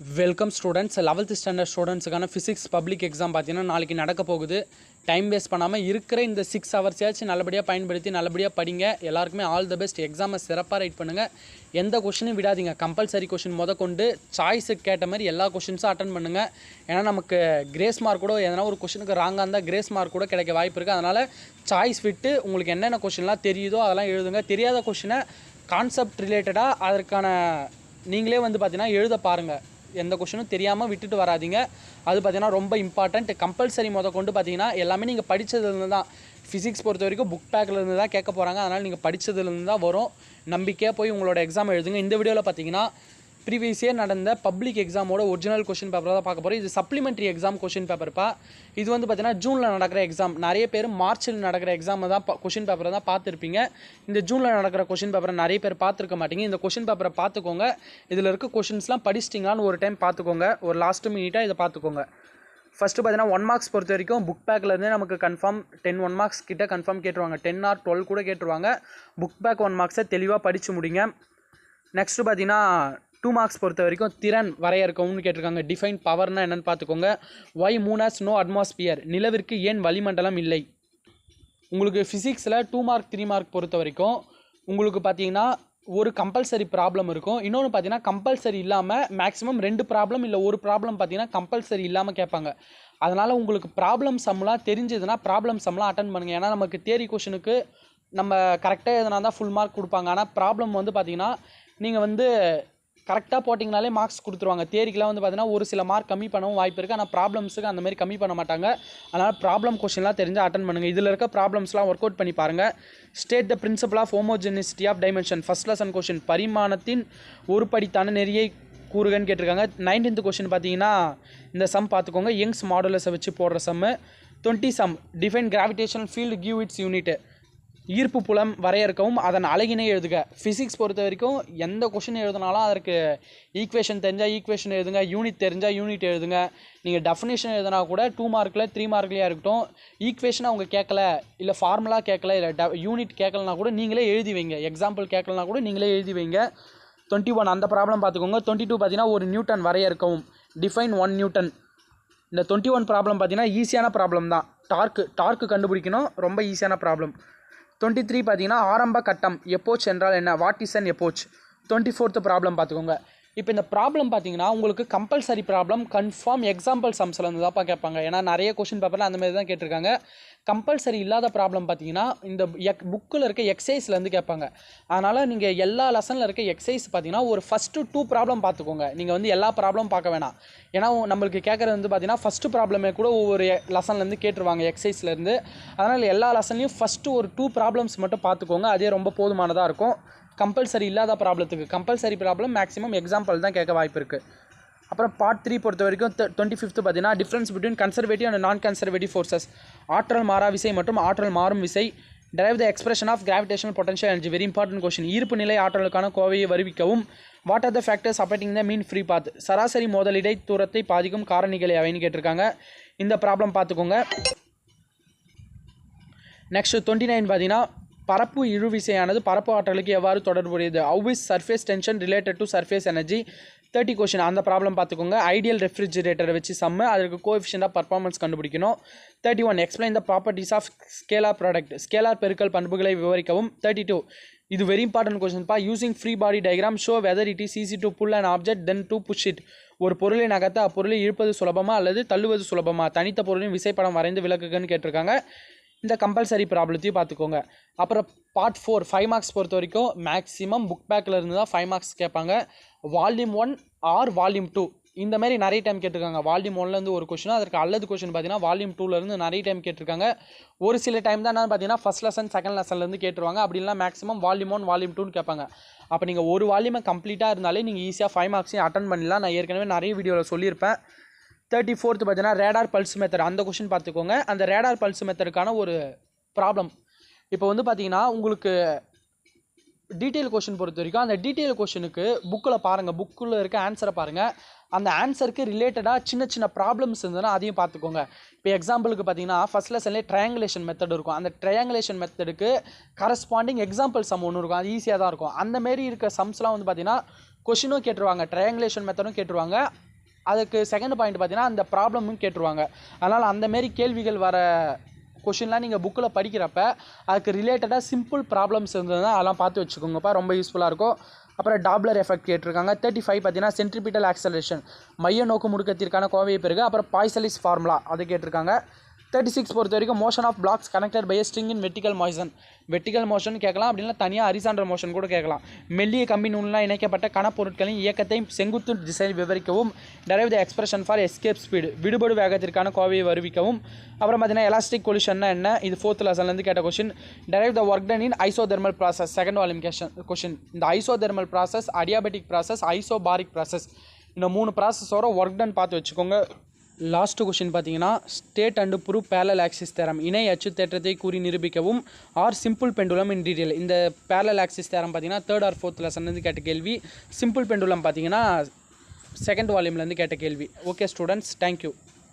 Welcome students. 11th standard ஸ்டூடெண்ட்ஸுக்கான physics public exam பார்த்தீங்கன்னா நாளைக்கு நடக்க போகுது. டைம் வேஸ்ட் பண்ணாமல் இருக்கிற இந்த 6 ஹவர்ஸாச்சும் நல்லபடியாக பயன்படுத்தி நல்லபடியாக படிங்க. எல்லாருக்குமே ஆல் த பெஸ்ட். எக்ஸாமை சிறப்பாக ரைட் பண்ணுங்கள். எந்த கொஷினும் விடாதீங்க. கம்பல்சரி கொஷின் கொண்டு சாய்ஸுக்கு கேட்ட மாதிரி எல்லா கொஷின்ஸும் அட்டன் பண்ணுங்கள். ஏன்னா நமக்கு கிரேஸ் மார்க் கூட எதனா ஒரு கொஷினுக்கு ராங்காக இருந்தால் கிரேஸ் மார்க் கூட கிடைக்க வாய்ப்பு இருக்குது. அதனால் சாய்ஸ் விட்டு உங்களுக்கு என்னென்ன கொஷின்லாம் தெரியுதோ அதெல்லாம் எழுதுங்க. தெரியாத கொஷினை கான்செப்ட் ரிலேட்டடாக அதற்கான நீங்களே பார்த்தீங்கன்னா எழுத பாருங்கள். எந்த கொஷினும் தெரியாமல் விட்டுட்டு வராதிங்க. அது பார்த்தீங்கன்னா ரொம்ப இம்பார்ட்டண்ட். கம்பல்சரி கொண்டு பார்த்தீங்கன்னா எல்லாமே நீங்கள் படித்ததுலேருந்து தான். ஃபிசிக்ஸ் பொறுத்த வரைக்கும் புக் பேக்கிலேருந்து தான் கேட்க போகிறாங்க. அதனால் நீங்கள் படித்ததுலேருந்து தான் வரும். நம்பிக்கையாக போய் உங்களோட எக்ஸாம் எழுதுங்க. இந்த வீடியோவில் பார்த்தீங்கன்னா ப்ரீவியஸ் இயர் நடந்த பப்ளிக் எக்ஸாமோட ஒரிஜினல் கொஷின் பேப்பர் தான் பார்க்க போகிறோம். இது சப்ளிமெண்ட்ரி எக்ஸாம் கொஷின் பேப்பர்ப்பா. இது பார்த்தீங்கன்னா ஜூனில் நடக்கிற எக்ஸாம். நிறைய பேர் மார்ச்சில் நடக்கிற எக்ஸாம் தான் கொஷின் பேப்பரை தான் பார்த்துருப்பீங்க. இந்த ஜூனில் நடக்கிற கொஷின் பேப்பரை நிறைய பேர் பார்த்துருக்க மாட்டீங்க. இந்த கொஷின் பேப்பரை பார்த்துக்கோங்க. இதில் இருக்க கொஷின்ஸ்லாம் படிச்சிட்டிங்களான்னு ஒரு டைம் பார்த்துக்கோங்க. ஒரு லாஸ்ட் மினிட்டாக இதை பார்த்துக்கோங்க. ஃபஸ்ட்டு பார்த்தீங்கன்னா 1 மார்க்ஸ் பொறுத்த வரைக்கும் புக் பேக்லேருந்தே நமக்கு கன்ஃபார்ம் 10 1 மார்க்ஸ் கிட்ட கன்ஃபார்ம் கேட்டுருவாங்க. 10 or 12 கூட கேட்டுருவாங்க. புக் பேக் 1 மார்க்ஸை தெளிவாக படித்து முடிங்க. நெக்ஸ்ட்டு பார்த்தீங்கன்னா 2 மார்க்ஸ் பொறுத்த வரைக்கும் திறன் வரையறுக்கவும்னு கேட்டிருக்காங்க. டிஃபைன் பவர்னா என்னென்னு பார்த்துக்கோங்க. Why moon has no atmosphere, நிலவிற்கு ஏன் வளிமண்டலம் இல்லை. உங்களுக்கு ஃபிசிக்ஸில் 2 மார்க் 3 மார்க் பொறுத்த வரைக்கும் உங்களுக்கு பார்த்தீங்கன்னா ஒரு கம்பல்சரி ப்ராப்ளம் இருக்கும். இன்னொன்று பார்த்தீங்கன்னா கம்பல்சரி இல்லாமல் மேக்ஸிமம் 2 ப்ராப்ளம் இல்லை ஒரு ப்ராப்ளம் பார்த்தீங்கன்னா கம்பல்சரி இல்லாமல் கேட்பாங்க. அதனால் உங்களுக்கு ப்ராப்ளம் சம்லாம் தெரிஞ்சதுன்னா ப்ராப்ளம் சம்லாம் அட்டன் பண்ணுங்கள். ஏன்னா நமக்கு தியரி கொஷனுக்கு நம்ம கரெக்டாக எதனா தான் ஃபுல் மார்க் கொடுப்பாங்க. ஆனால் ப்ராப்ளம் பார்த்தீங்கன்னா நீங்கள் கரெக்டாக போட்டிங்கனாலே மார்க்ஸ் கொடுத்துருவாங்க. தியரிக்கெலாம் பார்த்தீங்கன்னா ஒரு சில மார்க் கம்மி பண்ணவும் வாய்ப்பு இருக்குது. ஆனால் ப்ராப்ளம்ஸுக்கு அந்த மாதிரி கம்மி பண்ண மாட்டாங்க. அதனால் ப்ராப்ளம் கொஷின்லாம் தெரிஞ்சால் அட்டன் பண்ணுங்கள். இதில் இருக்க ப்ராப்ளம்ஸ்லாம் ஒர்க் அவுட் பண்ணி பாருங்கள். State the principle of homogeneity of dimension. First lesson question பரிமாணத்தின் ஒரு படித்தான நெறியை கூறுகன்னு கேட்டிருக்காங்க. 19th கொஷின் பார்த்தீங்கன்னா இந்த சம் பார்த்துக்கோங்க. யங்ஸ் மாடுலஸை வச்சு போடுற sum. 20 sum define gravitational field give its unit. ஈர்ப்பு புலம் வரையறுக்கவும் அதன் அழகினை எழுதுக. ஃபிசிக்ஸ் பொறுத்த வரைக்கும் எந்த கொஷின் எழுதினாலும் அதற்கு ஈக்குவேஷன் தெரிஞ்சால் ஈக்குவேஷன் எழுதுங்க. யூனிட் தெரிஞ்சால் யூனிட் எழுதுங்க. நீங்கள் டெஃபினேஷன் எழுதினா கூட 2 மார்க்கில் 3 மார்க்லேயே இருக்கட்டும். ஈக்குவேஷன் அவங்க கேட்கல, இல்லை ஃபார்முலா கேட்கல, இல்லை யூனிட் கேட்கலனா கூட நீங்களே எழுதி வைங்க. எக்ஸாம்பிள் கேட்கலனா கூட நீங்களே எழுதி வைங்க. 21 அந்த ப்ராப்ளம் பார்த்துக்கோங்க. 22 பார்த்தீங்கன்னா ஒரு நியூட்டன் வரையறுக்கவும். Define 1 Newton. இந்த 21 ப்ராப்ளம் பார்த்தீங்கன்னா ஈஸியான ப்ராப்ளம் தான். டார்க்கு கண்டுபிடிக்கணும். ரொம்ப ஈஸியான ப்ராப்ளம். 23 பார்த்தீங்கன்னா ஆரம்ப கட்டம். எப்போச் என்றால் என்ன? What is an epoch. 24th problem பார்த்துக்கோங்க. இப்போ இந்த ப்ராப்ளம் பார்த்தீங்கன்னா உங்களுக்கு கம்பல்சரி ப்ராப்ளம் கன்ஃபார்ம் எக்ஸாம்பிள் சம்ஸில் இருந்து தான்ப்பா கேட்பாங்க. ஏன்னா நிறைய கொஷின் பேப்பரில் அந்த மாதிரி தான் கேட்டிருக்காங்க. கம்பல்சரி இல்லாத ப்ராப்ளம் பார்த்தீங்கன்னா இந்த புக்கில் இருக்க எக்ஸசைஸ்லேருந்து கேட்பாங்க. அதனால் நீங்கள் எல்லா லெசனில் இருக்க எக்ஸசைஸ் பார்த்தீங்கன்னா ஒரு ஃபஸ்ட்டு 2 ப்ராப்ளம் பார்த்துக்கோங்க. நீங்கள் எல்லா ப்ராப்ளம் பார்க்க வேணாம். ஏன்னா நம்மளுக்கு கேட்குறது பார்த்தீங்கன்னா ஃபஸ்ட்டு ப்ராப்ளமே கூட ஒவ்வொரு லெசன்லேருந்து கேட்டுருவாங்க எக்ஸசைஸ்லேருந்து. அதனால் எல்லா லெசன்லையும் ஃபஸ்ட்டு ஒரு 2 ப்ராப்ளம்ஸ் மட்டும் பார்த்துக்கோங்க. அதே ரொம்ப போதுமானதாக இருக்கும். கம்பல்சரி இல்லாத ப்ராப்ளத்துக்கு. கம்பல்சரி ப்ராப்ளம் மேக்ஸிமம் எக்ஸாம்பிள் தான் கேட்க வாய்ப்பு இருக்குது. அப்புறம் பார்ட் 3 பொறுத்த வரைக்கும் 25th பார்த்தீங்கன்னா difference between conservative and non conservative forces. ஆற்றல் மாறா விசை மற்றும் ஆற்றல் மாறும் விசை. Derive the expression of gravitational potential energy. Very important question. ஈர்ப்பு நிலை ஆற்றலுக்கான கோவையை வருவிக்கவும். What are the factors affecting the mean free path. சராசரி மோதலிடை தூரத்தை பாதிக்கும் காரணிகளை அவைன்னு கேட்டிருக்காங்க. இந்த ப்ராப்ளம் பார்த்துக்கோங்க. நெக்ஸ்ட் 29 பார்த்தீங்கன்னா பரப்பு இழுவிசையானது பரப்பு ஆற்றலுக்கு எவ்வாறு தொடர்புடையது. How is surface tension related to surface energy. 30 question அந்த ப்ராப்ளம் பார்த்துக்கோங்க. ஐடியல் ரெஃப்ரிஜிரேட்டரை வச்சு சம்மு. அதற்கு கோஎஃபிஷியன்ட் ஆஃப் பர்ஃபார்மன்ஸ் கண்டுபிடிக்கணும். 31 explain the properties of scalar product. Scalar பெருக்கல் பண்புகளை விவரிக்கவும். 32 இது வெரி இம்பார்ட்டன்ட் கொஷின்ப்பா. Using free body diagram show whether it is easy to pull and object then to push it. ஒரு பொருளை நகர்த்த அப்பொருளை இழுப்பது சுலபமா அல்லது தள்ளுவது சுலபமா. தனித்த பொருளின் விசைப்படம் வரைந்து விளக்குகன்னு கேட்டிருக்காங்க. இந்த கம்பல்சரி ப்ராப்ளத்தையும் பார்த்துக்கோங்க. அப்புறம் பார்ட் 4 5 மார்க்ஸ் பொறுத்த வரைக்கும் மேக்ஸிமம் புக் பேக்கில் இருந்து தான் 5 மார்க்ஸ் கேட்பாங்க. வால்யூம் 1 ஆர் வால்யூம் 2 இந்த மாதிரி நிறைய டைம் கேட்டிருக்காங்க. வால்யூம் 1லேருந்து ஒரு கொஷின், அதற்கு அல்லது கொஷின் பார்த்தீங்கன்னா வால்யூம் 2லேருந்து நிறைய டைம் கேட்டிருக்காங்க. ஒரு சில டைம் தான் பார்த்தீங்கன்னா ஃபஸ்ட் லெசன் செகண்ட் லெசன்லேருந்து கேட்டுருவாங்க. அப்படின்னா மேக்ஸிமம் வால்யூம் 1 வால்யூம் 2ன்னு கேட்பாங்க. அப்போ நீங்கள் ஒரு வால்யூமை கம்ப்ளீட்டாக இருந்தாலே நீங்கள் ஈஸியாக 5 மார்க்ஸையும் அட்டன் பண்ணிடலாம். நான் ஏற்கனவே நிறைய வீடியோவில் சொல்லியிருப்பேன். 34th பார்த்தீங்கன்னா ரேடார் பல்ஸ் மெத்தட். அந்த கொஷின் பார்த்துக்கோங்க. அந்த ரேடார் பல்ஸ் மெத்தடுக்கான ஒரு ப்ராப்ளம். இப்போ பார்த்தீங்கன்னா உங்களுக்கு டீட்டெயில் கொஷின் பொறுத்த வரைக்கும் அந்த டீட்டெயில் கொஷினுக்கு புக்கில் பாருங்கள். புக்கில் இருக்க ஆன்சரை பாருங்கள். அந்த ஆன்சருக்கு ரிலேட்டடாக சின்ன சின்ன ப்ராப்ளம்ஸ் இருந்ததுன்னா அதையும் பார்த்துக்கோங்க. இப்போ எக்ஸாம்பிளுக்கு பார்த்தீங்கன்னா ஃபஸ்ட் லெசன்லேயே ட்ரையாங்குலேஷன் மெத்தட் இருக்கும். அந்த ட்ரையாங்குலேஷன் மெத்தடுக்கு கரஸ்பாண்டிங் எக்ஸாம்பிள் சம் ஒன்று இருக்கும். அது ஈஸியாக தான் இருக்கும். அந்தமாரி இருக்க சம்ஸ்லாம் பார்த்தீங்கன்னா கொஷினும் கேட்டுருவாங்க, ட்ரையாங்குலேஷன் மெத்தடும் கேட்டுருவாங்க, அதுக்கு செகண்ட் பாயிண்ட் பார்த்தீங்கன்னா அந்த ப்ராப்ளமும் கேட்டுருவாங்க. அதனால் அந்தமாரி கேள்விகள் வர கொஷின்லாம் நீங்கள் புக்கில் படிக்கிறப்ப அதுக்கு ரிலேட்டடாக சிம்பிள் ப்ராப்ளம்ஸ் இருந்ததுன்னா அதெல்லாம் பார்த்து வச்சுக்கோங்கப்பா, ரொம்ப யூஸ்ஃபுல்லாக இருக்கும். அப்புறம் டாப்லர் எஃபெக்ட் கேட்டிருக்காங்க. 35 பார்த்தீங்கன்னா சென்ட்ரிபிட்டல் ஆக்சலரேஷன் மைய நோக்கு முடுக்கத்திற்கான கோவையை பெருக. அப்புறம் பாய்சலிஸ் ஃபார்முலா அது கேட்டிருக்காங்க. 36 பொறுத்த வரைக்கும் motion of blocks connected by string in vertical motion கேட்கலாம். அப்படின்னா தனியாக ஹரிசாண்டல் மோஷன் கூட கேட்கலாம். மெல்லிய கம்பி நூல்லாம் இணைக்கப்பட்ட கனப்பொருட்களின் இயக்கத்தை செங்குத்து திசையில் விவரிக்கவும். Derive the expression for escape speed விடுபடு வேகத்திற்கான கோவையை வருவிக்கவும். அப்புறம் பார்த்தீங்கன்னா எலாஸ்டிக் கொலிஷன்னா என்ன, இது 4th லெசன்லேருந்து கேட்ட question. Derive the work done in isothermal process second volume question. இந்த isothermal process, adiabatic process, isobaric process, இந்த 3 ப்ராசஸோட ஒர்க் டன் பார்த்து வச்சுக்கோங்க. லாஸ்ட் கொஷின் பார்த்தீங்கன்னா state and prove parallel axis theorem இணை அச்சு தேற்றத்தை கூறி நிரூபிக்கவும். Or simple pendulum in detail. இந்த பேரலல் ஆக்சிஸ் தேரம் பார்த்தீங்கன்னா 3rd or 4th லெசன்லேருந்து கேட்ட கேள்வி. சிம்பிள் பெண்டுலம் பார்த்தீங்கன்னா 2nd வால்யூம்லேருந்து கேட்ட கேள்வி. Okay students, thank you.